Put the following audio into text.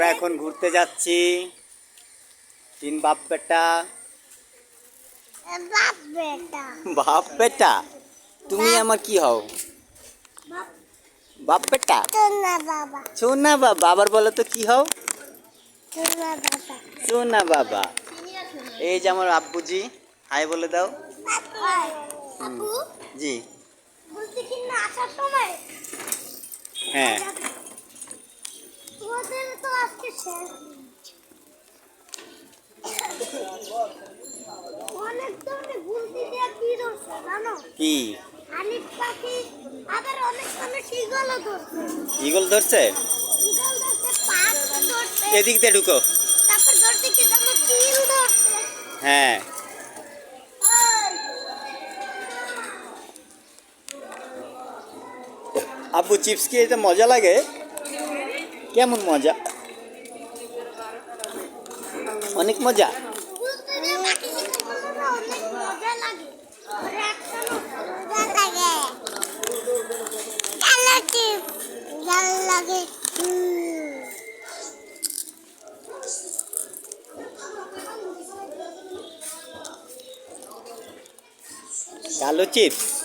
আমরা এখন ঘুরতে যাচ্ছি, তিন বাপ বেটা। বাপ বেটা? তুমি আমার কি হও? বাপ বেটা? সোনা বাবা। আবার বলো তো কি হও? সোনা বাবা। এই যে আমার আব্বুজি, হাই বলে দাও। জি হ্যাঁ। কি ঈগল ধরছে? এদিক দিয়ে ঢুকো। হ্যাঁ। আব্বু চিপস কি এটা মজা লাগে? কেমন মজা? অনেক মজা। কালো চিপস।